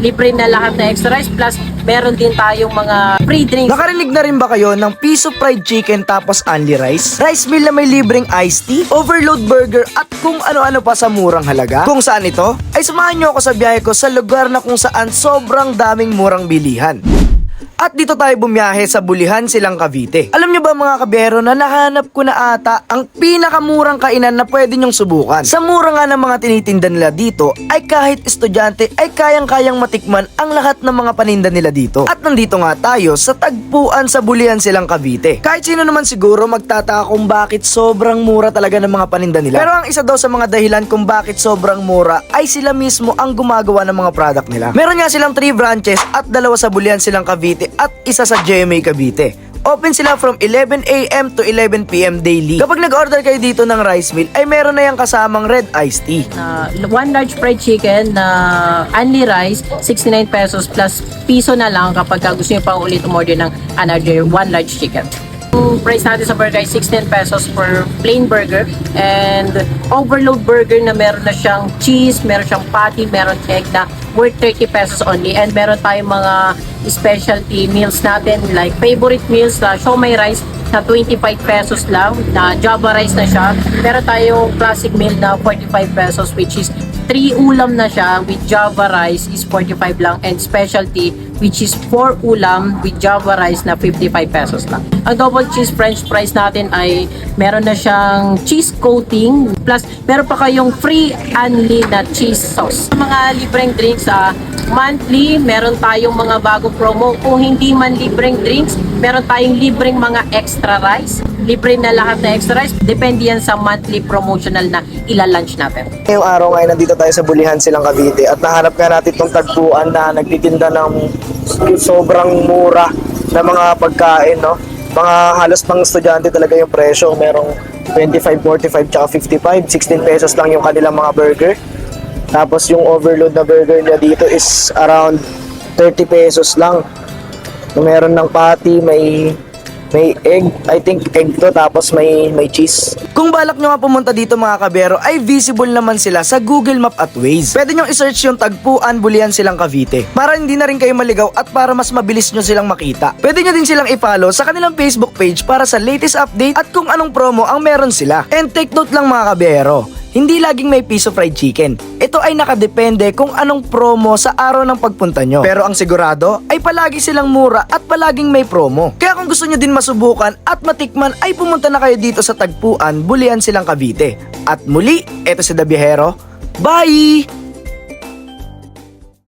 libre na lahat na extra rice, plus meron din tayong mga free drinks. Nakarinig na rin ba kayo ng piso fried chicken tapos only rice? Rice meal na may libreng iced tea, overload burger at kung ano-ano pa sa murang halaga? Kung saan ito? Ay samahan nyo ako sa biyahe ko sa lugar na kung saan sobrang daming murang bilihan. At dito tayo bumiyahe sa Bulihan, Silang Cavite. Alam nyo ba mga kabiyero na nahanap ko na ata ang pinakamurang kainan na pwede nyong subukan. Sa mura nga ng mga tinitinda nila dito ay kahit estudyante ay kayang-kayang matikman ang lahat ng mga paninda nila dito. At nandito nga tayo sa tagpuan sa Bulihan, Silang Cavite. Kahit sino naman siguro magtataka kung bakit sobrang mura talaga ng mga paninda nila. Pero ang isa daw sa mga dahilan kung bakit sobrang mura ay sila mismo ang gumagawa ng mga product nila. Meron nga silang 3 branches at 2 sa Bulihan, Silang Cavite at isa sa GMA Cavite. Open sila from 11 AM to 11 PM daily. Kapag nag-order kayo dito ng rice meal, ay meron na yung kasamang red iced tea. 1 large fried chicken na only rice, 69 pesos plus piso na lang kapag gusto nyo pang ulit umorder ng another 1 large chicken. Yung price natin sa burger ay 16 pesos per plain burger, and overload burger na meron na siyang cheese, meron siyang patty, meron egg na worth 30 pesos only, and meron tayong mga specialty meals natin like favorite meals na siomai rice na 25 pesos lang, na Java rice na siya. Meron tayong classic meal na 45 pesos which is 3 ulam na siya with Java rice is 45 lang, and specialty which is 4 ulam with Java rice na 55 pesos lang. Ang double cheese french fries natin ay meron na siyang cheese coating, plus meron pa kayong free only na cheese sauce. Mga libreng drinks, monthly meron tayong mga bagong promo. Kung hindi man libreng drinks, meron tayong libreng mga extra rice. Libre na lahat na extra rice. Depende yan sa monthly promotional na ilalunch natin. Ngayong araw ngayon nandito tayo sa Bulihan, Silang Cavite at nahanap nga natin itong tagpuan na nagtitinda ng sobrang mura na mga pagkain, no? Mga halos pang estudyante talaga yung presyo. Merong 25, 45, tsaka 55. 16 pesos lang yung kanilang mga burger. Tapos yung overload na burger niya dito is around 30 pesos lang. Meron ng patty, may egg, I think egg to, tapos may cheese. Kung balak nyo nga pumunta dito mga kabero, ay visible naman sila sa Google Map at Waze. Pwede nyo i-search yung tagpuan Bulihan, Silang Cavite para hindi na rin kayo maligaw at para mas mabilis nyo silang makita. Pwede nyo din silang i-follow sa kanilang Facebook page para sa latest update at kung anong promo ang meron sila. And take note lang mga kabero, hindi laging may piso fried chicken. Ito ay nakadepende kung anong promo sa araw ng pagpunta nyo. Pero ang sigurado ay palagi silang mura at palaging may promo. Kaya kung gusto nyo din masubukan at matikman ay pumunta na kayo dito sa tagpuan Bulihan, Silang Cavite. At muli, eto si The Biyahero. Bye!